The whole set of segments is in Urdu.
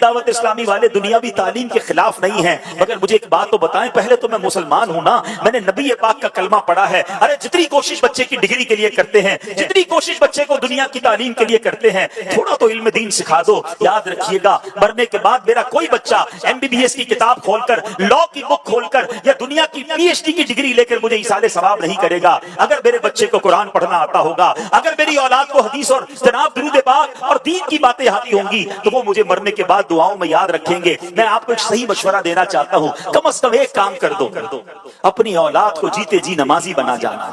دعوت اسلامی والے دنیاوی تعلیم کے خلاف نہیں ہیں، مگر مجھے ایک بات تو بتائیں، پہلے تو میں مسلمان ہوں نا، میں نے نبی پاک کا کلمہ پڑھا ہے۔ ارے جتنی کوشش بچے کی ڈگری کے لیے کرتے ہیں، جتنی کوشش بچے کو دنیا کی تعلیم کے لیے کرتے ہیں، تھوڑا تو علم دین سکھا دو۔ یاد رکھیے گا، مرنے کے بعد میرا کوئی بچہ MBBS کی کتاب کھول کر، لاء کی بک کھول کر یا دنیا کی PhD کی ڈگری لے کر مجھے ایصال ثواب نہیں کرے گا۔ اگر میرے بچے کو قرآن پڑھنا آتا ہوگا، اگر میری اولاد کو حدیث اور جناب درود پاک اور دین کی باتیں آتی ہوں گی، تو وہ مجھے مرنے کے بعد دعاؤں میں یاد رکھیں گے۔ میں آپ کو ایک صحیح مشورہ دینا چاہتا ہوں، کم از کم ایک کام کر دو، اپنی اولاد کو جیتے جی نمازی بنا جانا۔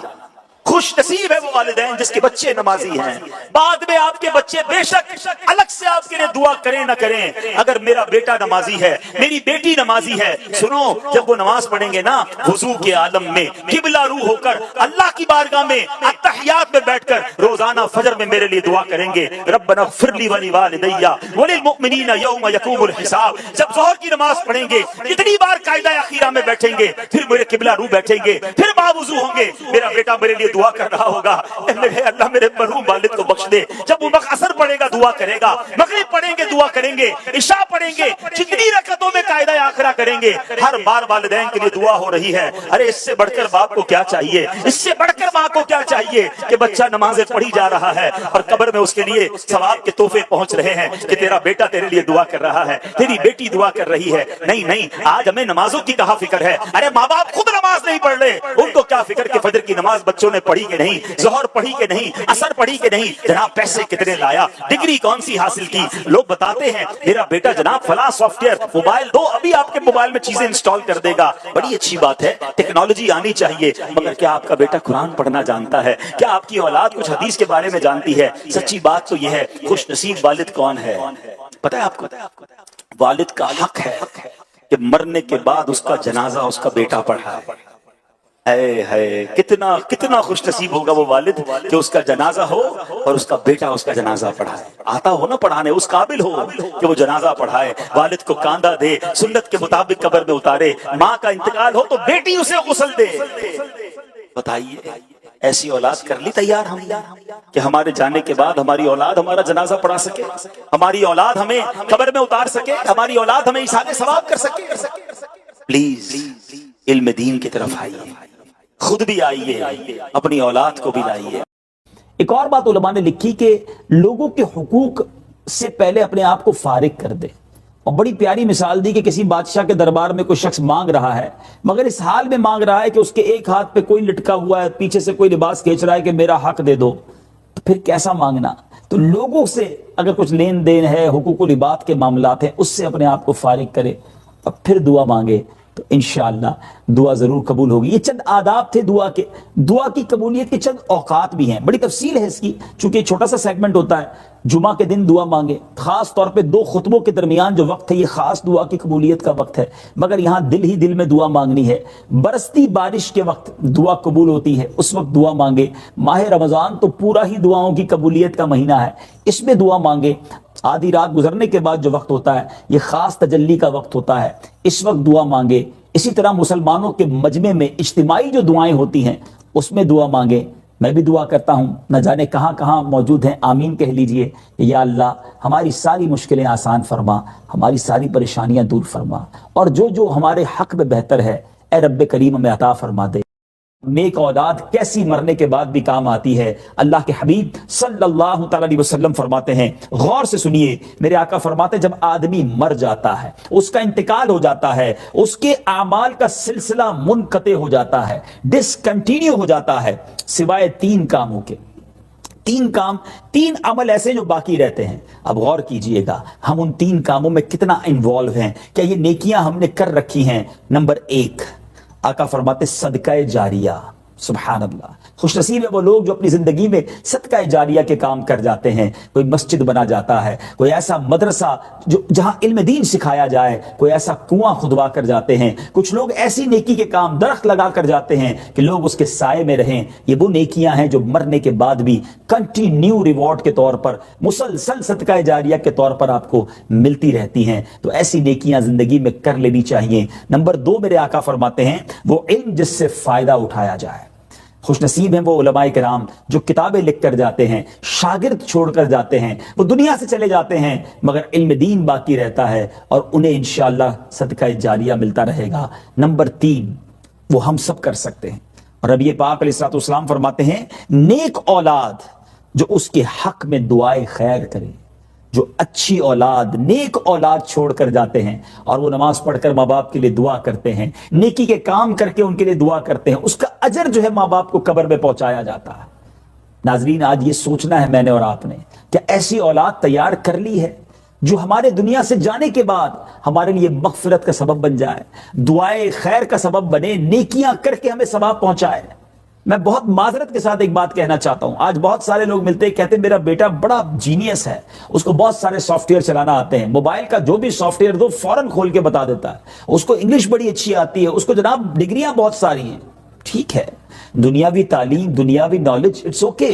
خوش نصیب ہے وہ والدین جس کے بچے نمازی ہیں۔ بعد میں آپ کے بچے بے شک الگ سے آپ کے لیے دعا کریں نہ کریں، اگر میرا بیٹا نمازی ہے، میری بیٹی نمازی ہے، سنو، جب وہ نماز پڑھیں گے نا، وضو کے عالم میں قبلہ رو ہو کر اللہ کی بارگاہ میں اتحیات میں بیٹھ کر روزانہ فجر میں میرے لیے دعا کریں گے، ربنا اغفر لی ولوالدی وللمؤمنین یوم یقوم الحساب۔ جب ظہر کی نماز پڑھیں گے، کتنی بار قاعدہ اخیرہ میں بیٹھیں گے، پھر میرے قبلہ رو بیٹھیں گے، پھر باوضو ہوں گے، میرا بیٹا میرے لیے دعا کر رہا ہوگا، اے اللہ میرے مرحوم والد کو بخش دے۔ جب وہ عصر پڑھے گا دعا کرے گا، مغرب پڑھیں گے دعا کریں گے، عشاء پڑھیں گے، جتنی رکعتوں میں قاعدہ آخرہ کریں گے، ہر بار والدین کے لیے دعا ہو رہی ہے۔ ارے اس سے بڑھ کر باپ کو کیا چاہیے، اس سے بڑھ کر ماں کو کیا چاہیے کہ بچہ نمازیں پڑھی جا رہا ہے اور قبر میں اس کے لیے ثواب کے تحفے پہنچ رہے ہیں کہ تیرا بیٹا تیرے لیے دعا کر رہا ہے، تیری بیٹی دعا کر رہی ہے۔ نہیں، آج ہمیں نمازوں کی کہاں فکر ہے؟ ارے ماں باپ خود نماز نہیں پڑھ رہے، ان کو کیا فکر کہ فجر کی نماز بچوں نے پڑھی کہ نہیں، ظہر پڑھی کہ نہیں، عصر پڑھی کہ نہیں، جناب پیسے کتنے لایا، ڈگری کون سی حاصل کی۔ لوگ بتاتے ہیں میرا بیٹا جناب فلاں سافٹ ویئر موبائل دو، ابھی آپ کے موبائل میں چیزیں انسٹال کر دے گا۔ بڑی اچھی بات ہے، ٹیکنالوجی آنی چاہیے، مگر کیا آپ کا بیٹا قرآن پڑھنا جانتا ہے؟ کیا آپ کی اولاد کچھ حدیث کے بارے میں جانتی ہے؟ سچی بات تو یہ ہے، خوش نصیب والد کون ہے پتہ ہے آپ کو؟ والد کا حق ہے کہ مرنے کے بعد اس کا جنازہ اس کا بیٹا پڑھائے۔ کتنا خوش نصیب ہوگا وہ والد کہ اس کا جنازہ ہو اور اس کا بیٹا اس کا جنازہ پڑھائے، آتا ہو نا پڑھانے، اس قابل ہو کہ وہ جنازہ پڑھائے، والد کو کاندھا دے، سنت کے مطابق قبر میں اتارے، ماں کا انتقال ہو تو بیٹی اسے غسل دے۔ بتائیے ایسی اولاد کر لی تیار ہم کہ ہمارے جانے کے بعد ہماری اولاد ہمارا جنازہ پڑھا سکے، ہماری اولاد ہمیں قبر میں اتار سکے، ہماری اولاد ہمیں ایصال ثواب کر سکے۔ پلیز علم دین کی طرف آئیے، خود بھی آئیے، اپنی اولاد کو بھی لائیے۔ ایک اور بات علماء نے لکھی کہ لوگوں کے حقوق سے پہلے اپنے آپ کو فارغ کر دے، اور بڑی پیاری مثال دی کہ کسی بادشاہ کے دربار میں کوئی شخص مانگ رہا ہے، مگر اس حال میں مانگ رہا ہے کہ اس کے ایک ہاتھ پہ کوئی لٹکا ہوا ہے، پیچھے سے کوئی لباس کھینچ رہا ہے کہ میرا حق دے دو، تو پھر کیسا مانگنا؟ تو لوگوں سے اگر کچھ لین دین ہے، حقوق و لباس کے معاملات ہیں، اس سے اپنے آپ کو فارغ کرے اور پھر دعا مانگے تو انشاءاللہ دعا ضرور قبول ہوگی۔ یہ چند آداب تھے دعا کے، دعا کی قبولیت کے چند اوقات بھی ہیں، بڑی تفصیل ہے اس کی، چونکہ چھوٹا سا سیگمنٹ ہوتا ہے۔ جمعہ کے دن دعا مانگے، خاص طور پہ 2 خطبوں کے درمیان جو وقت ہے یہ خاص دعا کی قبولیت کا وقت ہے، مگر یہاں دل ہی دل میں دعا مانگنی ہے۔ برستی بارش کے وقت دعا قبول ہوتی ہے، اس وقت دعا مانگے۔ ماہ رمضان تو پورا ہی دعاؤں کی قبولیت کا مہینہ ہے، اس میں دعا مانگے۔ آدھی رات گزرنے کے بعد جو وقت ہوتا ہے یہ خاص تجلی کا وقت ہوتا ہے، اس وقت دعا مانگے۔ اسی طرح مسلمانوں کے مجمع میں اجتماعی جو دعائیں ہوتی ہیں اس میں دعا مانگے۔ میں بھی دعا کرتا ہوں، نہ جانے کہاں کہاں موجود ہیں، آمین کہہ لیجئے۔ یا اللہ ہماری ساری مشکلیں آسان فرما، ہماری ساری پریشانیاں دور فرما، اور جو ہمارے حق میں بہتر ہے اے رب کریم ہمیں عطا فرما دے۔ نیک اولاد کیسی مرنے کے بعد بھی کام آتی ہے، اللہ کے حبیب صلی اللہ تعالی علیہ وسلم فرماتے ہیں، غور سے سنیے، میرے آقا فرماتے ہیں جب آدمی مر جاتا ہے، اس کا انتقال ہو جاتا ہے، اس کے اعمال کا سلسلہ منقطع ہو جاتا ہے، ڈسکنٹینیو ہو جاتا ہے، سوائے 3 کاموں کے۔ 3 عمل ایسے جو باقی رہتے ہیں۔ اب غور کیجئے گا ہم ان 3 کاموں میں کتنا انوالو ہیں، کیا یہ نیکیاں ہم نے کر رکھی ہیں؟ نمبر 1، آقا فرماتے صدقہ جاریہ۔ سبحان اللہ، خوش نصیب ہے وہ لوگ جو اپنی زندگی میں صدقہ جاریہ کے کام کر جاتے ہیں۔ کوئی مسجد بنا جاتا ہے، کوئی ایسا مدرسہ جہاں علم دین سکھایا جائے، کوئی ایسا کنواں کھدوا کر جاتے ہیں، کچھ لوگ ایسی نیکی کے کام درخت لگا کر جاتے ہیں کہ لوگ اس کے سائے میں رہیں۔ یہ وہ نیکیاں ہیں جو مرنے کے بعد بھی کنٹینیو ریوارڈ کے طور پر، مسلسل صدقہ جاریہ کے طور پر آپ کو ملتی رہتی ہیں، تو ایسی نیکیاں زندگی میں کر لینی چاہیے۔ نمبر 2 میرے آقا فرماتے ہیں وہ علم جس سے فائدہ اٹھایا جائے۔ خوش نصیب ہیں وہ علماء کرام جو کتابیں لکھ کر جاتے ہیں، شاگرد چھوڑ کر جاتے ہیں، وہ دنیا سے چلے جاتے ہیں مگر علم دین باقی رہتا ہے اور انہیں انشاءاللہ صدقہ جاریہ ملتا رہے گا۔ نمبر 3 وہ ہم سب کر سکتے ہیں، اور نبی پاک علیہ الصلوۃ والسلام فرماتے ہیں نیک اولاد جو اس کے حق میں دعائے خیر کرے، جو اچھی اولاد نیک اولاد چھوڑ کر جاتے ہیں اور وہ نماز پڑھ کر ماں باپ کے لیے دعا کرتے ہیں، نیکی کے کام کر کے ان کے لیے دعا کرتے ہیں، اس کا اجر جو ہے ماں باپ کو قبر میں پہنچایا جاتا ہے۔ ناظرین آج یہ سوچنا ہے میں نے اور آپ نے، کہ ایسی اولاد تیار کر لی ہے جو ہمارے دنیا سے جانے کے بعد ہمارے لیے مغفرت کا سبب بن جائے، دعائے خیر کا سبب بنے، نیکیاں کر کے ہمیں ثواب پہنچائے۔ میں بہت معذرت کے ساتھ ایک بات کہنا چاہتا ہوں، آج بہت سارے لوگ ملتے ہیں کہتے ہیں میرا بیٹا بڑا جینیس ہے، اس کو بہت سارے سافٹ ویئر چلانا آتے ہیں، موبائل کا جو بھی سافٹ ویئر دو فوراً کھول کے بتا دیتا ہے، اس کو انگلش بڑی اچھی آتی ہے، اس کو جناب ڈگریاں بہت ساری ہیں۔ ٹھیک ہے، دنیاوی تعلیم، دنیاوی نالج، اٹس اوکے،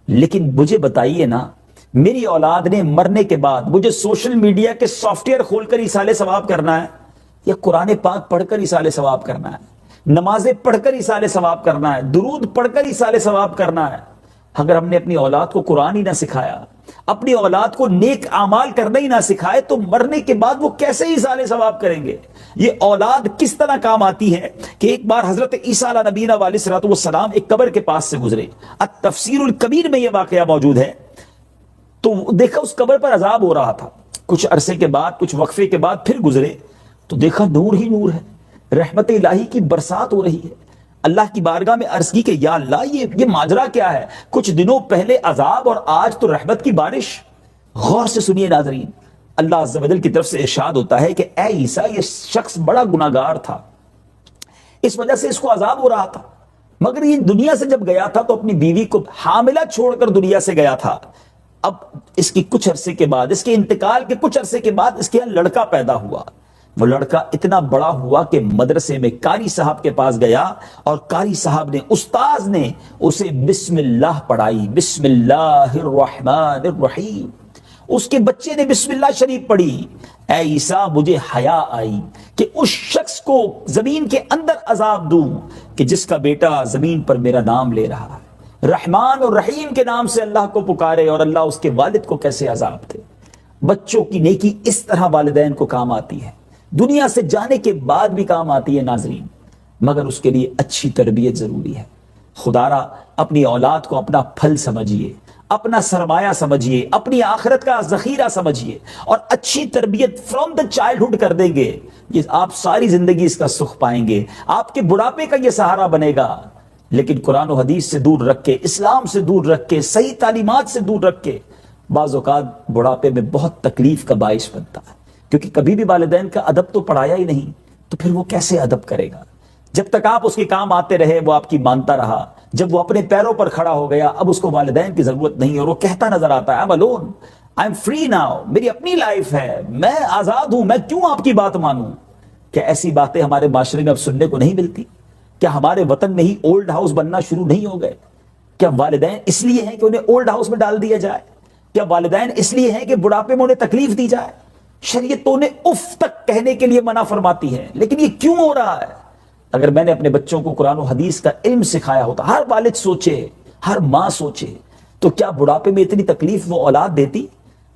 لیکن مجھے بتائیے نا، میری اولاد نے مرنے کے بعد مجھے سوشل میڈیا کے سافٹ ویئر کھول کر ایصال ثواب کرنا ہے، یا قرآن پاک پڑھ کر ایصال ثواب کرنا ہے، نمازیں پڑھ کر ایصال ثواب کرنا ہے، درود پڑھ کر ایصال ثواب کرنا ہے؟ اگر ہم نے اپنی اولاد کو قرآن ہی نہ سکھایا، اپنی اولاد کو نیک اعمال کرنا ہی نہ سکھائے، تو مرنے کے بعد وہ کیسے ایصال ثواب کریں گے؟ یہ اولاد کس طرح کام آتی ہے کہ ایک بار حضرت عیسیٰ علیہ نبینا علیہ الصلوۃ والسلام ایک قبر کے پاس سے گزرے، التفسیر الکبیر میں یہ واقعہ موجود ہے، تو دیکھا اس قبر پر عذاب ہو رہا تھا، کچھ عرصے کے بعد، کچھ وقفے کے بعد پھر گزرے تو دیکھا نور ہی نور ہے، رحمت الہی کی برسات ہو رہی ہے۔ اللہ کی بارگاہ میں عرض کی کہ یا اللہ یہ ماجرا کیا ہے؟ کچھ دنوں پہلے عذاب اور آج تو رحمت کی بارش۔ غور سے سنیے ناظرین، اللہ عز و جل کی طرف سے ارشاد ہوتا ہے کہ اے عیسیٰ یہ شخص بڑا گناہگار تھا، اس وجہ سے اس کو عذاب ہو رہا تھا، مگر یہ دنیا سے جب گیا تھا تو اپنی بیوی کو حاملہ چھوڑ کر دنیا سے گیا تھا۔ اب اس کی کچھ عرصے کے بعد، اس کے انتقال کے کچھ عرصے کے بعد اس کے یہاں لڑکا پیدا ہوا۔ وہ لڑکا اتنا بڑا ہوا کہ مدرسے میں قاری صاحب کے پاس گیا اور قاری صاحب نے، استاذ نے اسے بسم اللہ پڑھائی، بسم اللہ الرحمن الرحیم۔ اس کے بچے نے بسم اللہ شریف پڑھی۔ اے عیسیٰ مجھے حیا آئی کہ اس شخص کو زمین کے اندر عذاب دوں کہ جس کا بیٹا زمین پر میرا نام لے رہا ہے، رحمان اور رحیم کے نام سے اللہ کو پکارے، اور اللہ اس کے والد کو کیسے عذاب دے۔ بچوں کی نیکی اس طرح والدین کو کام آتی ہے، دنیا سے جانے کے بعد بھی کام آتی ہے ناظرین، مگر اس کے لیے اچھی تربیت ضروری ہے۔ خدا را اپنی اولاد کو اپنا پھل سمجھیے، اپنا سرمایہ سمجھیے، اپنی آخرت کا ذخیرہ سمجھیے، اور اچھی تربیت فرام دا چائلڈہڈ کر دیں گے، یہ آپ ساری زندگی اس کا سکھ پائیں گے، آپ کے بڑھاپے کا یہ سہارا بنے گا۔ لیکن قرآن و حدیث سے دور رکھ کے، اسلام سے دور رکھ کے، صحیح تعلیمات سے دور رکھ کے، بعض اوقات بڑھاپے میں بہت تکلیف کا باعث بنتا ہے، کیونکہ کبھی بھی والدین کا ادب تو پڑھایا ہی نہیں، تو پھر وہ کیسے ادب کرے گا؟ جب تک آپ اس کے کام آتے رہے وہ آپ کی مانتا رہا، جب وہ اپنے پیروں پر کھڑا ہو گیا اب اس کو والدین کی ضرورت نہیں، اور وہ کہتا نظر آتا ہے I'm alone, I'm free now، میری اپنی لائف ہے، میں آزاد ہوں، میں کیوں آپ کی بات مانوں؟ کیا ایسی باتیں ہمارے معاشرے میں اب سننے کو نہیں ملتی؟ کیا ہمارے وطن میں ہی اولڈ ہاؤس بننا شروع نہیں ہو گئے؟ کیا والدین اس لیے ہیں کہ انہیں اولڈ ہاؤس میں ڈال دیا جائے؟ کیا والدین اس لیے ہیں کہ بڑھاپے میں انہیں تکلیف دی جائے؟ شریعت تو انہیں اف تک کہنے کے لیے منع فرماتی ہے، لیکن یہ کیوں ہو رہا ہے؟ اگر میں نے اپنے بچوں کو قرآن و حدیث کا علم سکھایا ہوتا، ہر والد سوچے، ہر ماں سوچے، تو کیا بڑھاپے میں اتنی تکلیف وہ اولاد دیتی؟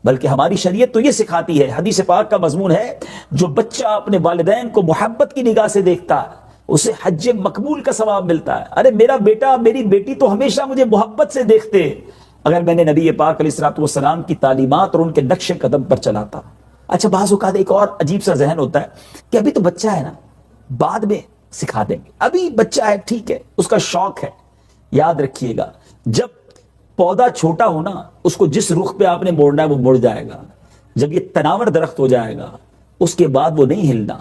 بلکہ ہماری شریعت تو یہ سکھاتی ہے، حدیث پاک کا مضمون ہے، جو بچہ اپنے والدین کو محبت کی نگاہ سے دیکھتا ہے اسے حج مقبول کا ثواب ملتا ہے۔ ارے میرا بیٹا میری بیٹی تو ہمیشہ مجھے محبت سے دیکھتے، اگر میں نے نبی پاک علیہ الصلوۃ والسلام کی تعلیمات اور ان کے نقش قدم پر چلاتا۔ اچھا بعض اوقات ایک اور عجیب سا ذہن ہوتا ہے کہ ابھی تو بچہ ہے نا، بعد میں سکھا دیں گے، ابھی بچہ ہے، ٹھیک ہے، اس کا شوق ہے۔ یاد رکھیے گا جب پودا چھوٹا ہونا، اس کو جس رخ پہ آپ نے موڑنا ہے وہ مڑ جائے گا، جب یہ تناور درخت ہو جائے گا اس کے بعد وہ نہیں ہلنا۔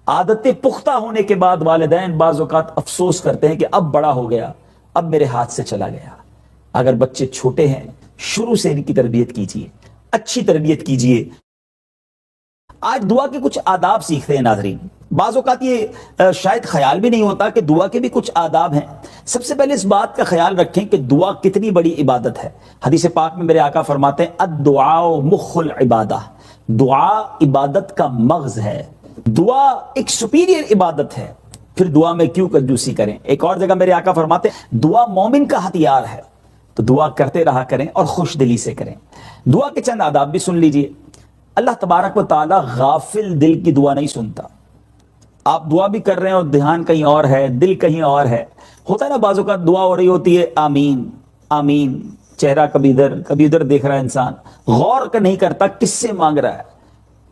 عادتیں پختہ ہونے کے بعد والدین بعض اوقات افسوس کرتے ہیں کہ اب بڑا ہو گیا، اب میرے ہاتھ سے چلا گیا۔ اگر بچے چھوٹے ہیں شروع سے ان کی تربیت کیجیے، اچھی تربیت کیجیے۔ آج دعا کے کچھ آداب سیکھتے ہیں ناظرین، بعض اوقات یہ شاید خیال بھی نہیں ہوتا کہ دعا کے بھی کچھ آداب ہیں۔ سب سے پہلے اس بات کا خیال رکھیں کہ دعا کتنی بڑی عبادت ہے۔ حدیث پاک میں میرے آقا فرماتے ہیں الدعاء مخ العبادہ، دعا عبادت کا مغز ہے، دعا ایک سپیریئر عبادت ہے۔ پھر دعا میں کیوں کنجوسی کریں؟ ایک اور جگہ میرے آقا فرماتے ہیں دعا مومن کا ہتھیار ہے، تو دعا کرتے رہا کریں اور خوش دلی سے کریں۔ دعا کے چند آداب بھی سن لیجئے۔ اللہ تبارک و تعالی غافل دل کی دعا نہیں سنتا۔ آپ دعا بھی کر رہے ہیں اور دھیان کہیں اور ہے، دل کہیں اور ہے۔ ہوتا ہے نا بعض اوقات دعا ہو رہی ہوتی ہے آمین آمین، چہرہ کبھی ادھر دیکھ رہا ہے، انسان غور کا نہیں کرتا کس سے مانگ رہا ہے۔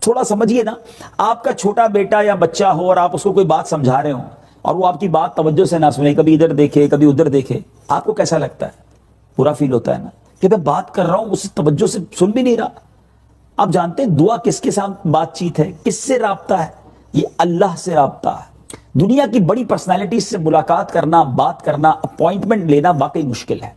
تھوڑا سمجھیے نا، آپ کا چھوٹا بیٹا یا بچہ ہو اور آپ اس کو کوئی بات سمجھا رہے ہوں اور وہ آپ کی بات توجہ سے نہ سنے، کبھی ادھر دیکھے کبھی ادھر دیکھے، آپ کو کیسا لگتا ہے؟ برا فیل ہوتا ہے نا کہ میں بات کر رہا ہوں اسے توجہ سے سن بھی نہیں رہا۔ آپ جانتے ہیں دعا کس کے ساتھ بات چیت ہے، کس سے رابطہ ہے؟ یہ اللہ سے رابطہ ہے۔ دنیا کی بڑی پرسنالٹی سے ملاقات کرنا، بات کرنا، اپوائنٹمنٹ لینا واقعی مشکل ہے۔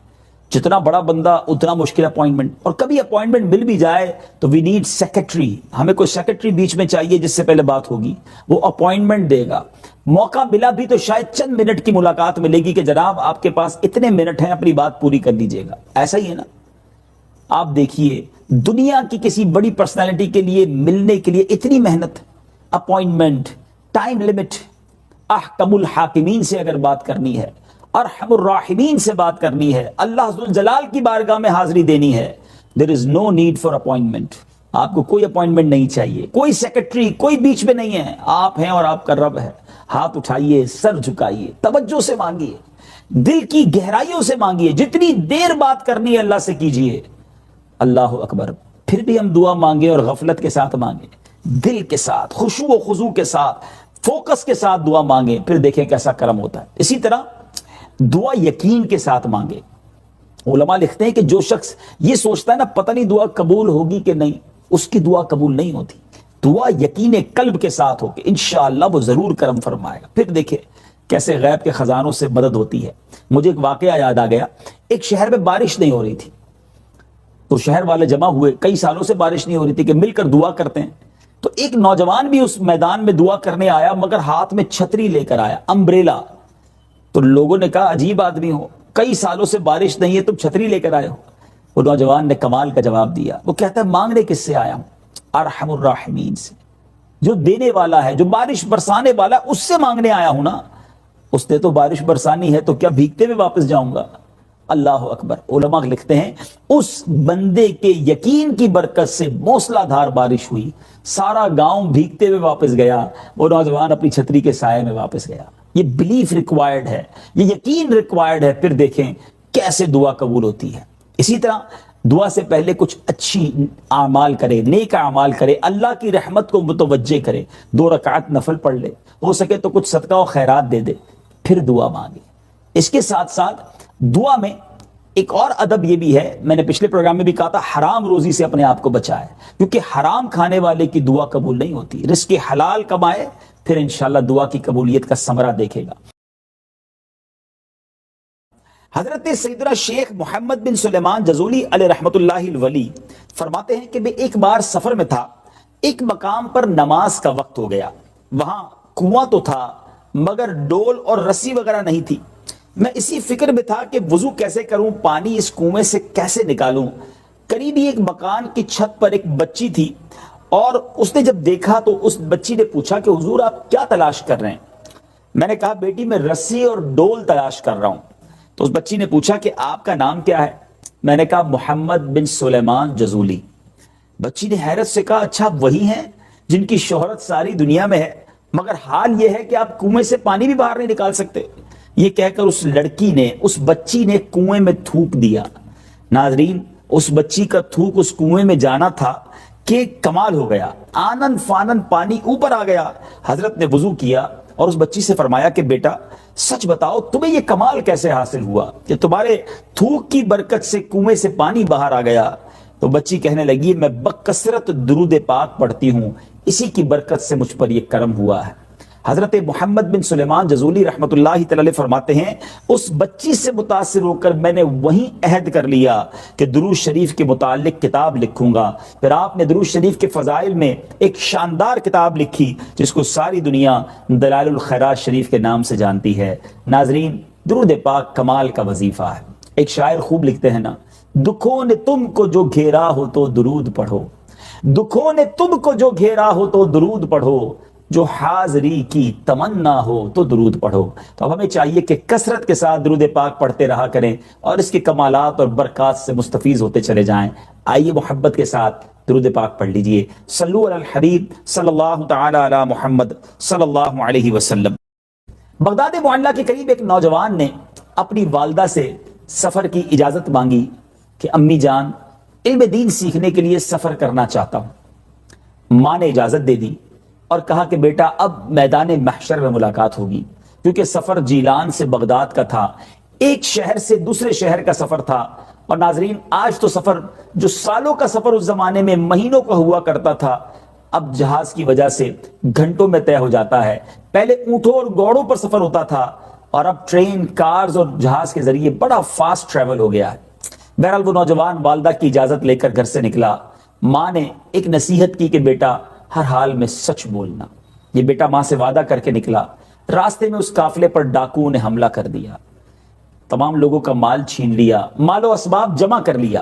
جتنا بڑا بندہ اتنا مشکل اپوائنٹمنٹ، اور کبھی اپوائنٹمنٹ مل بھی جائے تو وی نیڈ سیکرٹری، ہمیں کوئی سیکرٹری بیچ میں چاہیے جس سے پہلے بات ہوگی، وہ اپوائنٹمنٹ دے گا۔ موقع ملا بھی تو شاید چند منٹ کی ملاقات ملے گی کہ جناب آپ کے پاس اتنے منٹ ہیں، اپنی بات پوری کر لیجئے گا۔ ایسا ہی ہے نا؟ آپ دیکھیے دنیا کی کسی بڑی پرسنالٹی کے لیے ملنے کے لیے اتنی محنت، اپوائنٹمنٹ، ٹائم لمٹ۔ احکم الحاکمین سے اگر بات کرنی ہے، ارحم الراحمین سے بات کرنی ہے، اللہ ذوالجلال کی بارگاہ میں حاضری دینی ہے، there is no need for appointment۔ آپ کو کوئی اپوائنٹمنٹ نہیں چاہیے، کوئی سیکرٹری کوئی بیچ میں نہیں ہے، آپ ہیں اور آپ کا رب ہے۔ ہاتھ اٹھائیے، سر جھکائیے، توجہ سے مانگیے، دل کی گہرائیوں سے مانگیے، جتنی دیر بات کرنی ہے اللہ سے کیجیے۔ اللہ اکبر۔ پھر بھی ہم دعا مانگے اور غفلت کے ساتھ مانگے، دل کے ساتھ، خشوع و خضوع کے ساتھ، فوکس کے ساتھ دعا مانگے، پھر دیکھیں کیسا کرم ہوتا ہے۔ اسی طرح دعا یقین کے ساتھ مانگے۔ علماء لکھتے ہیں کہ جو شخص یہ سوچتا ہے نا پتہ نہیں دعا قبول ہوگی کہ نہیں، اس کی دعا قبول نہیں ہوتی۔ دعا یقین قلب کے ساتھ ہو کہ انشاءاللہ وہ ضرور کرم فرمائے گا۔ پھر دیکھیں کیسے غیب کے خزانوں سے مدد ہوتی ہے۔ مجھے ایک واقعہ یاد آ گیا، ایک شہر میں بارش نہیں ہو رہی تھی، تو شہر والے جمع ہوئے، کئی سالوں سے بارش نہیں ہو رہی تھی کہ مل کر دعا کرتے ہیں۔ تو ایک نوجوان بھی اس میدان میں دعا کرنے آیا، مگر ہاتھ میں چھتری لے کر آیا، امبریلا۔ تو لوگوں نے کہا عجیب آدمی ہو، کئی سالوں سے بارش نہیں ہے، تم چھتری لے کر آئے ہو۔ وہ نوجوان نے کمال کا جواب دیا، وہ کہتا ہے مانگنے کس سے آیا ہوں؟ ارحم الراحمین سے، جو دینے والا ہے، جو بارش برسانے والا ہے، اس سے مانگنے آیا ہوں نا۔ اس نے تو بارش برسانی ہے تو کیا بھیگتے ہوئے واپس جاؤں گا؟ اللہ اکبر۔ علماء لکھتے ہیں اس بندے کے یقین کی برکت سے موسلا دھار بارش ہوئی، سارا گاؤں بھیگتے ہوئے واپس گیا، وہ نوجوان اپنی چھتری کے سائے میں واپس گیا۔ یہ بلیف ریکوائرڈ ہے، یہ یقین ریکوائرڈ ہے۔ پھر دیکھیں کیسے دعا قبول ہوتی ہے۔ اسی طرح دعا سے پہلے کچھ اچھی اعمال کرے، نیک اعمال کرے، اللہ کی رحمت کو متوجہ کرے، 2 رکعت نفل پڑھ لے، ہو سکے تو کچھ صدقہ و خیرات دے دے، پھر دعا مانگے۔ اس کے ساتھ ساتھ دعا میں ایک اور ادب یہ بھی ہے، میں نے پچھلے پروگرام میں بھی کہا تھا، حرام روزی سے اپنے آپ کو بچائے، کیونکہ حرام کھانے والے کی دعا قبول نہیں ہوتی۔ رزق حلال کمائے، پھر انشاءاللہ دعا کی قبولیت کا ثمرہ دیکھے گا۔ حضرت سیدنا شیخ محمد بن سلیمان جزولی علیہ رحمت اللہ الولی فرماتے ہیں کہ میں ایک بار سفر میں تھا، ایک مقام پر نماز کا وقت ہو گیا، وہاں کنواں تو تھا مگر ڈول اور رسی وغیرہ نہیں تھی۔ میں اسی فکر میں تھا کہ وضو کیسے کروں، پانی اس کنویں سے کیسے نکالوں۔ قریبی ایک مکان کی چھت پر ایک بچی تھی، اور اس نے جب دیکھا تو اس بچی نے پوچھا کہ حضور آپ کیا تلاش کر رہے ہیں؟ میں نے کہا بیٹی میں رسی اور ڈول تلاش کر رہا ہوں۔ تو اس بچی نے پوچھا کہ آپ کا نام کیا ہے؟ میں نے کہا محمد بن سلیمان جزولی۔ بچی نے حیرت سے کہا اچھا وہی ہیں جن کی شہرت ساری دنیا میں ہے، مگر حال یہ ہے کہ آپ کنویں سے پانی بھی باہر نہیں نکال سکتے۔ یہ کہہ کر اس لڑکی نے، اس بچی نے کنویں میں تھوک دیا۔ ناظرین اس بچی کا تھوک اس کنویں میں جانا تھا کہ کمال ہو گیا، آنن فانن پانی اوپر آ گیا۔ حضرت نے وضو کیا اور اس بچی سے فرمایا کہ بیٹا سچ بتاؤ تمہیں یہ کمال کیسے حاصل ہوا کہ تمہارے تھوک کی برکت سے کنویں سے پانی باہر آ گیا؟ تو بچی کہنے لگی میں بکثرت درود پاک پڑھتی ہوں، اسی کی برکت سے مجھ پر یہ کرم ہوا ہے۔ حضرت محمد بن سلیمان جزولی رحمت اللہ تعالی فرماتے ہیں اس بچی سے متاثر ہو کر میں نے وہیں عہد کر لیا کہ درود شریف کے متعلق کتاب لکھوں گا۔ پھر آپ نے درود شریف کے فضائل میں ایک شاندار کتاب لکھی جس کو ساری دنیا دلائل الخیرات شریف کے نام سے جانتی ہے۔ ناظرین درود پاک کمال کا وظیفہ ہے۔ ایک شاعر خوب لکھتے ہیں نا، دکھوں نے تم کو جو گھیرا ہو تو درود پڑھو، دکھوں نے تم کو جو گھیرا ہو تو درود پڑھو، جو حاضری کی تمنا ہو تو درود پڑھو۔ تو اب ہمیں چاہیے کہ کثرت کے ساتھ درود پاک پڑھتے رہا کریں اور اس کے کمالات اور برکات سے مستفیض ہوتے چلے جائیں۔ آئیے محبت کے ساتھ درود پاک پڑھ لیجئے۔ صلو علی الحبیب صلی اللہ تعالی علی محمد صلی اللہ علیہ وسلم۔ بغداد معلیٰ کے قریب ایک نوجوان نے اپنی والدہ سے سفر کی اجازت مانگی کہ امی جان علم دین سیکھنے کے لیے سفر کرنا چاہتا ہوں۔ ماں نے اجازت دے دی اور کہا کہ بیٹا اب میدان محشر میں ملاقات ہوگی، کیونکہ سفر جیلان سے بغداد کا تھا، ایک شہر سے دوسرے شہر کا سفر تھا۔ اور ناظرین، آج تو سفر جو سالوں کا سفر اس زمانے میں مہینوں کا ہوا کرتا تھا، اب جہاز کی وجہ سے گھنٹوں میں طے ہو جاتا ہے۔ پہلے اونٹوں اور گھوڑوں پر سفر ہوتا تھا اور اب ٹرین، کارز اور جہاز کے ذریعے بڑا فاسٹ ٹریول ہو گیا ہے۔ بہرحال وہ نوجوان والدہ کی اجازت لے کر گھر سے نکلا۔ ماں نے ایک نصیحت کی کہ بیٹا ہر حال میں سچ بولنا۔ یہ بیٹا ماں سے وعدہ کر کے نکلا۔ راستے میں اس قافلے پر ڈاکوؤں نے حملہ کر دیا، تمام لوگوں کا مال چھین لیا، مال و اسباب جمع کر لیا۔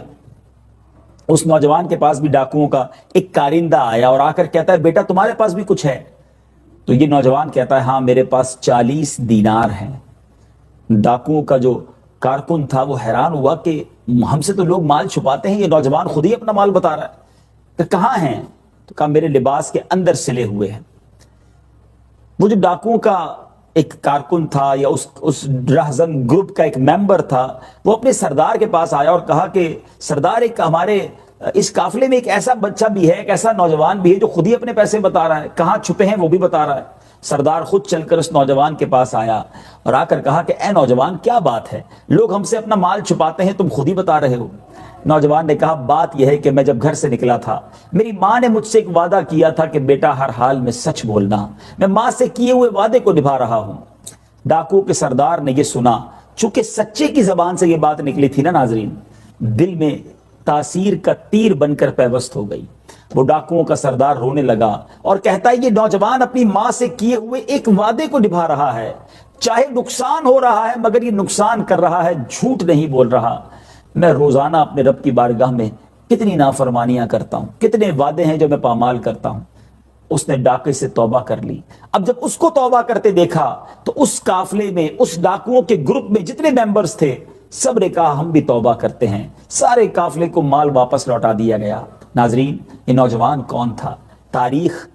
اس نوجوان کے پاس بھی ڈاکوؤں کا ایک کارندہ آیا اور آ کر کہتا ہے بیٹا تمہارے پاس بھی کچھ ہے؟ تو یہ نوجوان کہتا ہے ہاں میرے پاس 40 دینار ہیں۔ ڈاکوؤں کا جو کارکن تھا وہ حیران ہوا کہ ہم سے تو لوگ مال چھپاتے ہیں، یہ نوجوان خود ہی اپنا مال بتا رہا ہے۔ کہ کہاں ہیں؟ تو کہا میرے لباس کے اندر سلے ہوئے ہیں۔ وہ جو ڈاکوؤں کا ایک کارکن تھا یا اس رہزن گروپ کا ایک ممبر تھا، وہ اپنے سردار کے پاس آیا اور کہا کہ سردار ایک ہمارے اس قافلے میں ایک ایسا بچہ بھی ہے، ایک ایسا نوجوان بھی ہے جو خود ہی اپنے پیسے بتا رہا ہے، کہاں چھپے ہیں وہ بھی بتا رہا ہے۔ سردار خود چل کر اس نوجوان کے پاس آیا اور آ کر کہا کہ اے نوجوان کیا بات ہے، لوگ ہم سے اپنا مال چھپاتے ہیں، تم خود ہی بتا رہے ہو۔ نوجوان نے کہا بات یہ ہے کہ میں جب گھر سے نکلا تھا میری ماں نے مجھ سے ایک وعدہ کیا تھا کہ بیٹا ہر حال میں سچ بولنا، میں ماں سے کیے ہوئے وعدے کو نبھا رہا ہوں۔ ڈاکو کے سردار نے یہ سنا، چونکہ سچے کی زبان سے یہ بات نکلی تھی نا ناظرین، دل میں تاثیر کا تیر بن کر پیوست ہو گئی۔ وہ ڈاکوؤں کا سردار رونے لگا اور کہتا ہے یہ نوجوان اپنی ماں سے کیے ہوئے ایک وعدے کو نبھا رہا ہے، چاہے نقصان ہو رہا ہے مگر یہ نقصان کر رہا ہے، جھوٹ نہیں بول رہا۔ میں روزانہ اپنے رب کی بارگاہ میں کتنی نافرمانیاں کرتا ہوں، کتنے وعدے ہیں جو میں پامال کرتا ہوں۔ اس نے ڈاکے سے توبہ کر لی۔ اب جب اس کو توبہ کرتے دیکھا تو اس قافلے میں، اس ڈاکوؤں کے گروپ میں جتنے ممبرز تھے سب نے کہا ہم بھی توبہ کرتے ہیں، سارے قافلے کو مال واپس لوٹا دیا گیا۔ ناظرین، یہ نوجوان کون تھا؟ تاریخ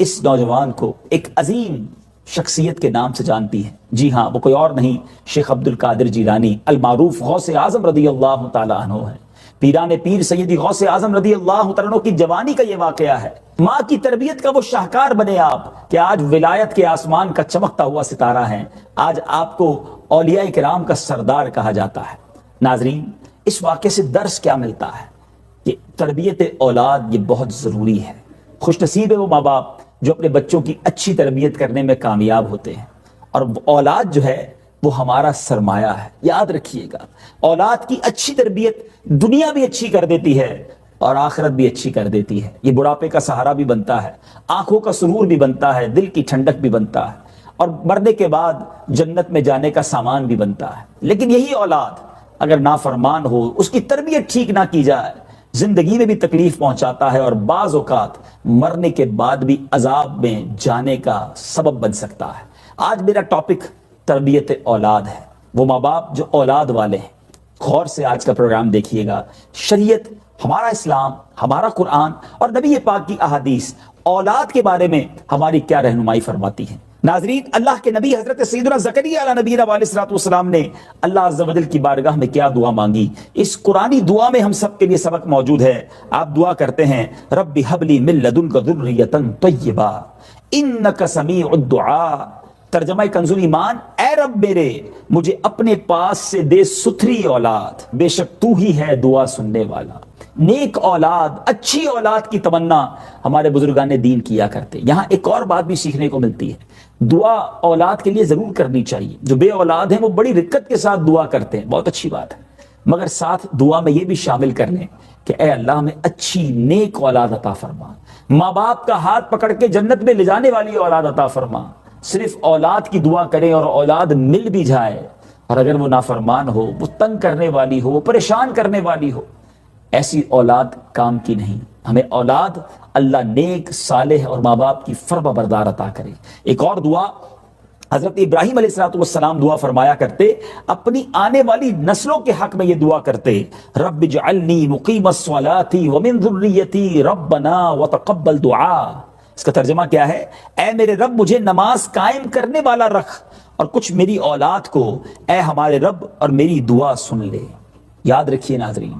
اس نوجوان کو ایک عظیم شخصیت کے نام سے جانتی ہے۔ جی ہاں، وہ کوئی اور نہیں، شیخ عبد القادر جیلانی المعروف غوث اعظم رضی اللہ تعالیٰ عنہ ہے۔ پیران پیر سیدی غوث اعظم رضی اللہ تعالیٰ عنہ کی جوانی کا یہ واقعہ ہے۔ ماں کی تربیت کا وہ شاہکار بنے آپ کہ آج ولایت کے آسمان کا چمکتا ہوا ستارہ ہیں، آج آپ کو اولیاء کرام کا سردار کہا جاتا ہے۔ ناظرین، اس واقعے سے درس کیا ملتا ہے کہ تربیت اولاد یہ بہت ضروری ہے۔ خوش نصیب ہے وہ ماں باپ جو اپنے بچوں کی اچھی تربیت کرنے میں کامیاب ہوتے ہیں، اور اولاد جو ہے وہ ہمارا سرمایہ ہے۔ یاد رکھیے گا، اولاد کی اچھی تربیت دنیا بھی اچھی کر دیتی ہے اور آخرت بھی اچھی کر دیتی ہے۔ یہ بڑھاپے کا سہارا بھی بنتا ہے، آنکھوں کا سرور بھی بنتا ہے، دل کی ٹھنڈک بھی بنتا ہے، اور مرنے کے بعد جنت میں جانے کا سامان بھی بنتا ہے۔ لیکن یہی اولاد اگر نافرمان ہو، اس کی تربیت ٹھیک نہ کی جائے، زندگی میں بھی تکلیف پہنچاتا ہے اور بعض اوقات مرنے کے بعد بھی عذاب میں جانے کا سبب بن سکتا ہے۔ آج میرا ٹاپک تربیت اولاد ہے، وہ ماں باپ جو اولاد والے ہیں۔ غور سے آج کا پروگرام دیکھیے گا، شریعت، ہمارا اسلام، ہمارا قرآن اور نبی پاک کی احادیث اولاد کے بارے میں ہماری کیا رہنمائی فرماتی ہیں۔ ناظرین، اللہ کے نبی حضرت سیدنا زکریا علیہ نبی علیہ الصلوۃ والسلام نے اللہ عز و جل کی بارگاہ میں کیا دعا مانگی، اس قرآنی دعا میں ہم سب کے لیے سبق موجود ہے۔ آپ دعا کرتے ہیں رب ہب لی من لدنک ذریۃ طیبہ انک سمیع الدعاء۔ ترجمہ کنز ایمان، اے رب میرے مجھے اپنے پاس سے دے ستھری اولاد، بے شک تو ہی ہے دعا سننے والا۔ نیک اولاد، اچھی اولاد کی تمنا ہمارے بزرگان دین کیا کرتے۔ یہاں ایک اور بات بھی سیکھنے کو ملتی ہے، دعا اولاد کے لیے ضرور کرنی چاہیے۔ جو بے اولاد ہیں وہ بڑی رقت کے ساتھ دعا کرتے ہیں، بہت اچھی بات ہے، مگر ساتھ دعا میں یہ بھی شامل کر لیں کہ اے اللہ ہمیں اچھی نیک اولاد عطا فرما، ماں باپ کا ہاتھ پکڑ کے جنت میں لے جانے والی اولاد عطا فرما۔ صرف اولاد کی دعا کریں اور اولاد مل بھی جائے، اور اگر وہ نافرمان ہو، وہ تنگ کرنے والی ہو، وہ پریشان کرنے والی ہو، ایسی اولاد کام کی نہیں۔ ہمیں اولاد اللہ نیک صالح اور ماں باپ کی فرما بردار عطا کرے۔ ایک اور دعا حضرت ابراہیم علیہ السلام دعا فرمایا کرتے، اپنی آنے والی نسلوں کے حق میں یہ دعا کرتے، رب اجعلنی مقیم الصلاۃ ومن ذریتی ربنا وتقبل دعا۔ اس کا ترجمہ کیا ہے؟ اے میرے رب مجھے نماز قائم کرنے والا رکھ اور کچھ میری اولاد کو اے ہمارے رب اور میری دعا سن لے۔ یاد رکھیے ناظرین،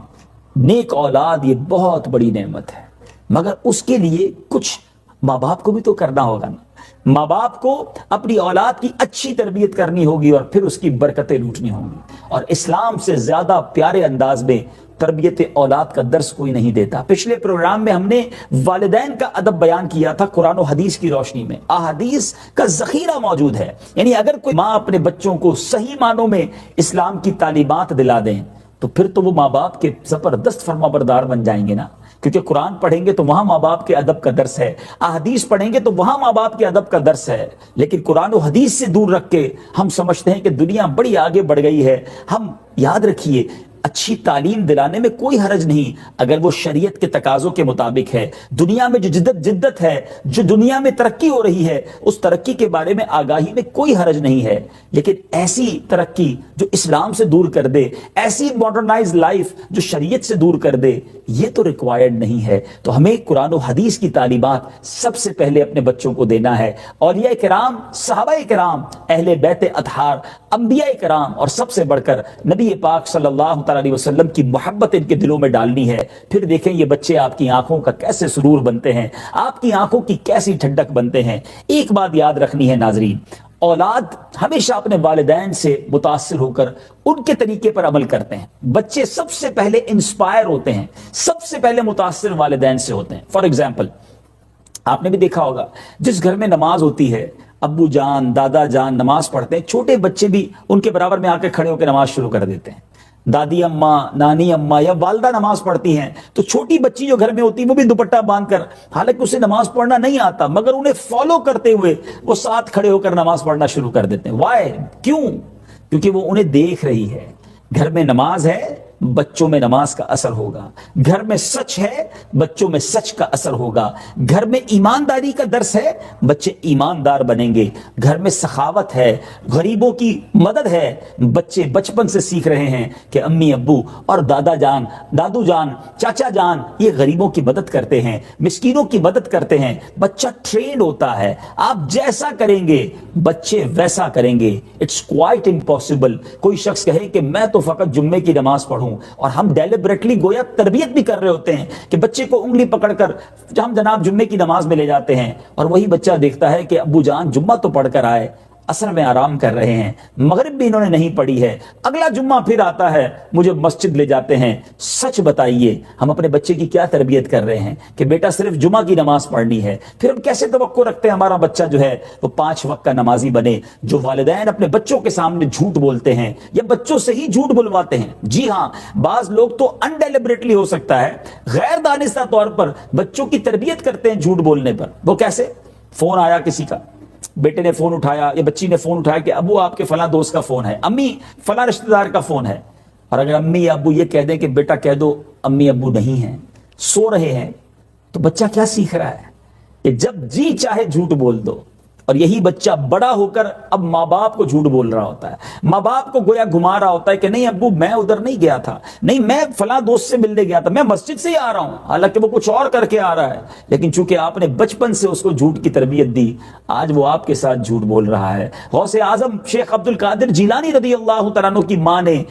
نیک اولاد یہ بہت بڑی نعمت ہے، مگر اس کے لیے کچھ ماں باپ کو بھی تو کرنا ہوگا نا۔ ماں باپ کو اپنی اولاد کی اچھی تربیت کرنی ہوگی اور پھر اس کی برکتیں لوٹنی ہوں گی، اور اسلام سے زیادہ پیارے انداز میں تربیت اولاد کا درس کوئی نہیں دیتا۔ پچھلے پروگرام میں ہم نے والدین کا ادب بیان کیا تھا قرآن و حدیث کی روشنی میں۔ احادیث کا ذخیرہ موجود ہے، یعنی اگر کوئی ماں اپنے بچوں کو صحیح معنوں میں اسلام کی تعلیمات دلا دیں تو پھر تو وہ ماں باپ کے زبردست فرما بردار بن جائیں گے نا، کیونکہ قرآن پڑھیں گے تو وہاں ماں باپ کے ادب کا درس ہے، احادیث پڑھیں گے تو وہاں ماں باپ کے ادب کا درس ہے۔ لیکن قرآن و حدیث سے دور رکھ کے ہم سمجھتے ہیں کہ دنیا بڑی آگے بڑھ گئی ہے۔ ہم یاد رکھیے، اچھی تعلیم دلانے میں کوئی حرج نہیں اگر وہ شریعت کے تقاضوں کے مطابق ہے۔ دنیا میں جو جدت ہے، جو دنیا میں ترقی ہو رہی ہے، اس ترقی کے بارے میں آگاہی میں کوئی حرج نہیں ہے، لیکن ایسی ترقی جو اسلام سے دور کر دے، ایسی ماڈرنائز لائف جو شریعت سے دور کر دے، یہ تو ریکوائرڈ نہیں ہے۔ تو ہمیں قرآن و حدیث کی تعلیمات سب سے پہلے اپنے بچوں کو دینا ہے۔ اولیاء کرام، صحابہ کرام، اہل بیت اطہار، انبیاء کرام، اور سب سے بڑھ کر نبی پاک صلی اللہ علیہ وسلم کی محبت ان کے دلوں میں ڈالنی ہے۔ پھر دیکھیں یہ بچے آپ کی آنکھوں کا کیسے سرور بنتے ہیں، آپ کی آنکھوں کی کیسی ٹھنڈک بنتے ہیں۔ ایک بات یاد رکھنی ہے ناظرین، اولاد ہمیشہ اپنے والدین سے متاثر ہو کر ان کے طریقے پر عمل کرتے ہیں۔ بچے سب سے پہلے انسپائر ہوتے ہیں، سب سے پہلے متاثر والدین سے ہوتے ہیں۔ فار ایگزامپل، آپ نے بھی دیکھا ہوگا جس گھر میں نماز ہوتی ہے، ابو جان دادا جان نماز پڑھتے ہیں، چھوٹے بچے بھی ان کے برابر میں آ کے کھڑے ہو کے نماز شروع کر دیتے ہیں۔ دادی اماں، نانی اماں یا والدہ نماز پڑھتی ہیں تو چھوٹی بچی جو گھر میں ہوتی ہے وہ بھی دوپٹہ باندھ کر، حالانکہ اسے نماز پڑھنا نہیں آتا، مگر انہیں فالو کرتے ہوئے وہ ساتھ کھڑے ہو کر نماز پڑھنا شروع کر دیتے ہیں۔ وائی؟ کیوں؟ کیونکہ وہ انہیں دیکھ رہی ہے۔ گھر میں نماز ہے، بچوں میں نماز کا اثر ہوگا۔ گھر میں سچ ہے، بچوں میں سچ کا اثر ہوگا۔ گھر میں ایمانداری کا درس ہے، بچے ایماندار بنیں گے۔ گھر میں سخاوت ہے، غریبوں کی مدد ہے، بچے بچپن سے سیکھ رہے ہیں کہ امی ابو اور دادا جان، دادو جان، چاچا جان یہ غریبوں کی مدد کرتے ہیں، مسکینوں کی مدد کرتے ہیں۔ بچہ ٹرینڈ ہوتا ہے، آپ جیسا کریں گے بچے ویسا کریں گے۔ اٹس کوائٹ امپاسبل کوئی شخص کہے کہ میں تو فقط جمعے کی نماز پڑھوں، اور ہم ڈیلیبریٹلی گویا تربیت بھی کر رہے ہوتے ہیں کہ بچے کو انگلی پکڑ کر ہم جناب جمعے کی نماز میں لے جاتے ہیں، اور وہی بچہ دیکھتا ہے کہ ابو جان جمعہ تو پڑھ کر آئے، عصر میں آرام کر رہے ہیں، مغرب بھی انہوں نے نہیں پڑھی ہے، اگلا جمعہ پھر آتا ہے مجھے مسجد لے جاتے ہیں۔ سچ بتائیے ہم اپنے بچے کی کیا تربیت کر رہے ہیں کہ بیٹا صرف جمعہ کی نماز پڑھنی ہے؟ پھر ہم کیسے توقع رکھتے ہیں ہمارا بچہ جو ہے وہ 5 وقت کا نمازی بنے؟ جو والدین اپنے بچوں کے سامنے جھوٹ بولتے ہیں یا بچوں سے ہی جھوٹ بلواتے ہیں، جی ہاں، بعض لوگ تو انڈیلیبریٹلی ہو سکتا ہے غیر دانستہ طور پر بچوں کی تربیت کرتے ہیں جھوٹ بولنے پر۔ وہ کیسے؟ فون آیا کسی کا، بیٹے نے فون اٹھایا یا بچی نے فون اٹھایا کہ ابو آپ کے فلاں دوست کا فون ہے، امی فلاں رشتہ دار کا فون ہے، اور اگر امی یا ابو یہ کہہ دیں کہ بیٹا کہہ دو امی ابو نہیں ہیں، سو رہے ہیں، تو بچہ کیا سیکھ رہا ہے کہ جب جی چاہے جھوٹ بول دو۔ اور یہی بچہ بڑا ہو کر اب ماں باپ کو جھوٹ بول رہا ہوتا ہے، ماں باپ کو گویا گھما رہا ہوتا ہے کہ نہیں ابو میں ادھر نہیں گیا تھا، نہیں میں فلاں دوست سے ملنے گیا تھا، میں مسجد سے ہی آ رہا ہوں، حالانکہ وہ کچھ اور کر کے آ رہا ہے، لیکن چونکہ آپ نے بچپن سے اس کو جھوٹ کی تربیت دی، آج وہ آپ کے ساتھ جھوٹ بول رہا ہے۔ غوث اعظم شیخ عبد القادر جیلانی رضی اللہ تعالیٰ عنہ کی ماں نے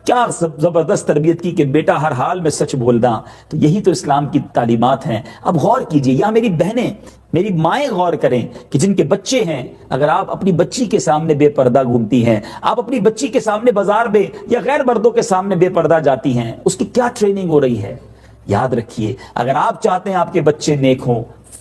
کیا زبردست تربیت کی کہ بیٹا ہر حال میں سچ بولنا۔ تو یہی تو اسلام کی تعلیمات ہیں۔ اب غور کیجئے، یا میری بہنیں، میری مائیں غور کریں کہ جن کے بچے ہیں، اگر آپ اپنی بچی کے سامنے بے پردہ گھومتی ہیں، آپ اپنی بچی کے سامنے بازار میں یا غیر مردوں کے سامنے بے پردہ جاتی ہیں، اس کی کیا ٹریننگ ہو رہی ہے؟ یاد رکھیے، اگر آپ چاہتے ہیں آپ کے بچے نیک ہوں،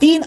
3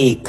1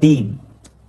3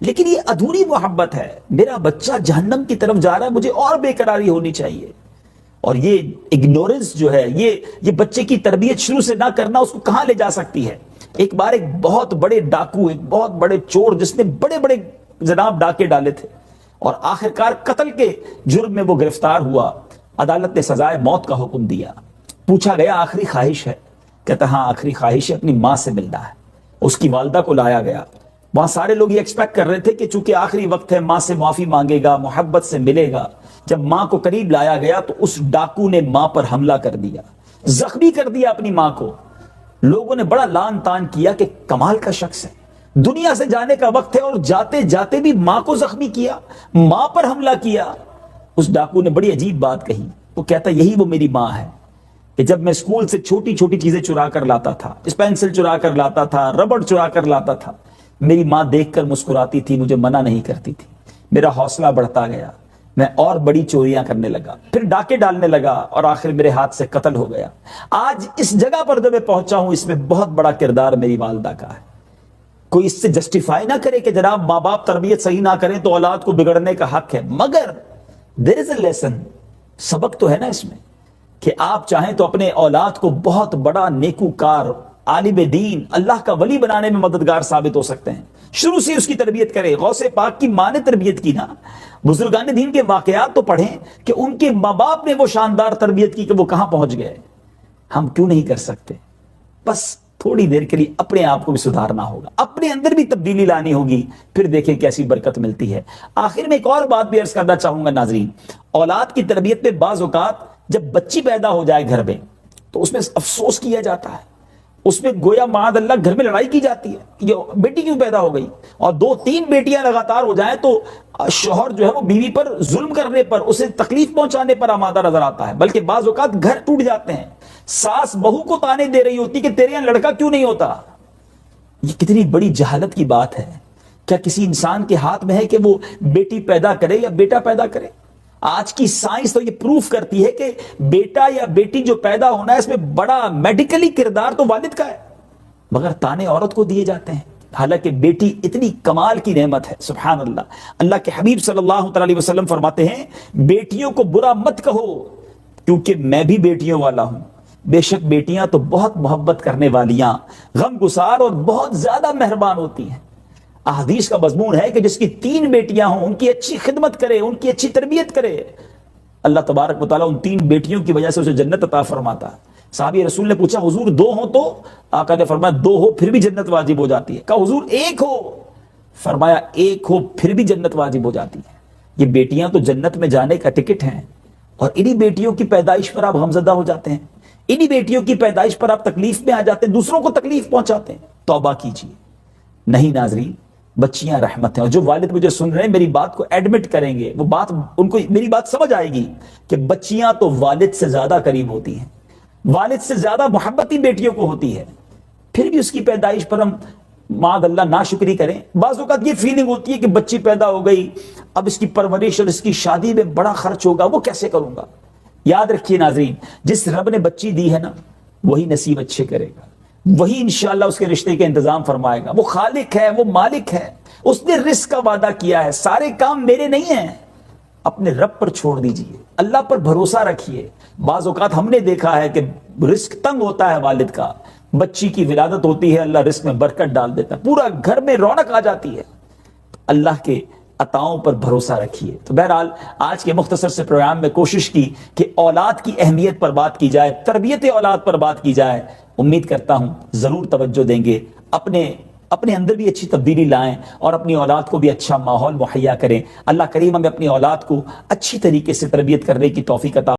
لیکن یہ ادھوری محبت ہے. میرا بچہ جہنم کی طرف جا رہا ہے, مجھے اور بے قراری ہونی چاہیے. اور یہ اگنورنس جو ہے, یہ بچے کی تربیت شروع سے نہ کرنا اس کو کہاں لے جا سکتی ہے. ایک بار ایک بہت بڑے ڈاکو, ایک بہت بڑے چور جس نے بڑے بڑے جناب ڈاکے ڈالے تھے اور آخرکار قتل کے جرم میں وہ گرفتار ہوا, عدالت نے سزائے موت کا حکم دیا. پوچھا گیا آخری خواہش ہے؟ کہتا ہاں آخری خواہش ہے اپنی ماں سے ملنا ہے. اس کی والدہ کو لایا گیا. وہاں سارے لوگ یہ ایکسپیکٹ کر رہے تھے کہ چونکہ آخری وقت ہے, ماں سے معافی مانگے گا, محبت سے ملے گا. جب ماں کو قریب لایا گیا تو اس ڈاکو نے ماں پر حملہ کر دیا, زخمی کر دیا اپنی ماں کو. لوگوں نے بڑا لان تان کیا کہ کمال کا شخص ہے, دنیا سے جانے کا وقت ہے اور جاتے جاتے بھی ماں کو زخمی کیا, ماں پر حملہ کیا. اس ڈاکو نے بڑی عجیب بات کہی. وہ کہتا یہی وہ میری ماں ہے کہ جب میں اسکول سے چھوٹی چھوٹی چیزیں چرا کر لاتا تھا, پینسل چرا کر لاتا تھا, ربڑ چرا کر لاتا تھا, میری ماں دیکھ کر مسکراتی تھی, مجھے منع نہیں کرتی تھی. میرا حوصلہ بڑھتا گیا, میں اور بڑی چوریاں کرنے لگا, پھر ڈاکے ڈالنے لگا اور آخر میرے ہاتھ سے قتل ہو گیا. آج اس جگہ پر جب میں پہنچا ہوں, اس میں بہت بڑا کردار میری والدہ کا ہے. کوئی اس سے جسٹیفائی نہ کرے کہ جناب ماں باپ تربیت صحیح نہ کریں تو اولاد کو بگڑنے کا حق ہے, مگر دیر از اے لیسن, سبق تو ہے نا اس میں کہ آپ چاہیں تو اپنے اولاد کو بہت بڑا نیکوکار, عالم دین, اللہ کا ولی بنانے میں مددگار ثابت ہو سکتے ہیں. شروع سے اس کی تربیت کریں. غوث پاک کی ماں نے تربیت کی نا, بزرگان دین کے واقعات تو پڑھیں کہ ان کے ماں باپ نے وہ شاندار تربیت کی کہ وہ کہاں پہنچ گئے. ہم کیوں نہیں کر سکتے؟ بس تھوڑی دیر کے لیے اپنے آپ کو بھی سدھارنا ہوگا, اپنے اندر بھی تبدیلی لانی ہوگی, پھر دیکھیں کیسی برکت ملتی ہے. آخر میں ایک اور بات بھی عرض کرنا چاہوں گا ناظرین, اولاد کی تربیت میں بعض اوقات جب بچی پیدا ہو جائے گھر میں تو اس میں افسوس کیا جاتا ہے, اس میں گویا معاذ اللہ گھر میں لڑائی کی جاتی ہے, یہ بیٹی کیوں پیدا ہو گئی. اور 2-3 بیٹیاں لگاتار ہو جائیں تو شوہر جو ہے وہ بیوی پر ظلم کرنے پر, اسے تکلیف پہنچانے پر آمادہ نظر آتا ہے. بلکہ بعض اوقات گھر ٹوٹ جاتے ہیں, ساس بہو کو تانے دے رہی ہوتی کہ تیرے یہاں لڑکا کیوں نہیں ہوتا. یہ کتنی بڑی جہالت کی بات ہے. کیا کسی انسان کے ہاتھ میں ہے کہ وہ بیٹی پیدا کرے یا بیٹا پیدا کرے؟ آج کی سائنس تو یہ پروف کرتی ہے کہ بیٹا یا بیٹی جو پیدا ہونا ہے اس میں بڑا میڈیکلی کردار تو والد کا ہے, مگر تانے عورت کو دیے جاتے ہیں. حالانکہ بیٹی اتنی کمال کی نعمت ہے. سبحان اللہ. اللہ کے حبیب صلی اللہ علیہ وسلم فرماتے ہیں بیٹیوں کو برا مت کہو کیونکہ میں بھی بیٹیوں والا ہوں. بے شک بیٹیاں تو بہت محبت کرنے والیاں, غم گسار اور بہت زیادہ مہربان ہوتی ہیں. احادیث کا مضمون ہے کہ جس کی 3 بیٹیاں ہوں ان کی اچھی خدمت کرے, ان کی اچھی تربیت کرے, اللہ تبارک و تعالیٰ ان 3 بیٹیوں کی وجہ سے اسے جنت عطا فرماتا ہے. صحابی رسول نے پوچھا حضور 2 ہوں تو؟ آقا نے فرمایا 2 ہو پھر بھی جنت واجب ہو جاتی ہے. کہا حضور 1 ہو؟ فرمایا 1 ہو پھر بھی جنت واجب ہو جاتی ہے. یہ بیٹیاں تو جنت میں جانے کا ٹکٹ ہیں, اور انہی بیٹیوں کی پیدائش پر آپ غمزدہ ہو جاتے ہیں, انہی بیٹیوں کی پیدائش پر آپ تکلیف میں آ جاتے ہیں, دوسروں کو تکلیف پہنچاتے ہیں. توبہ کیجیے. نہیں ناظرین, بچیاں رحمت ہیں. اور جو والد مجھے سن رہے ہیں میری بات کو ایڈمٹ کریں گے, وہ بات ان کو میری بات سمجھ آئے گی کہ بچیاں تو والد سے زیادہ قریب ہوتی ہیں, والد سے زیادہ محبتی بیٹیوں کو ہوتی ہے. پھر بھی اس کی پیدائش پر ہم معاذ اللہ ناشکری کریں. بعض اوقات یہ فیلنگ ہوتی ہے کہ بچی پیدا ہو گئی, اب اس کی پرورش اور اس کی شادی میں بڑا خرچ ہوگا, وہ کیسے کروں گا. یاد رکھیے ناظرین, جس رب نے بچی دی ہے نا وہی نصیب اچھے کرے گا, وہی انشاءاللہ اس کے رشتے کا انتظام فرمائے گا. وہ خالق ہے, وہ مالک ہے, اس نے رزق کا وعدہ کیا ہے. سارے کام میرے نہیں ہیں, اپنے رب پر چھوڑ دیجئے, اللہ پر بھروسہ رکھیے. بعض اوقات ہم نے دیکھا ہے کہ رزق تنگ ہوتا ہے والد کا, بچی کی ولادت ہوتی ہے, اللہ رزق میں برکت ڈال دیتا ہے, پورا گھر میں رونق آ جاتی ہے. اللہ کے عطاؤں پر بھروسہ رکھیے. تو بہرحال آج کے مختصر سے پروگرام میں کوشش کی کہ اولاد کی اہمیت پر بات کی جائے, تربیت اولاد پر بات کی جائے. امید کرتا ہوں ضرور توجہ دیں گے, اپنے اندر بھی اچھی تبدیلی لائیں اور اپنی اولاد کو بھی اچھا ماحول مہیا کریں. اللہ کریم ہمیں اپنی اولاد کو اچھی طریقے سے تربیت کرنے کی توفیق عطا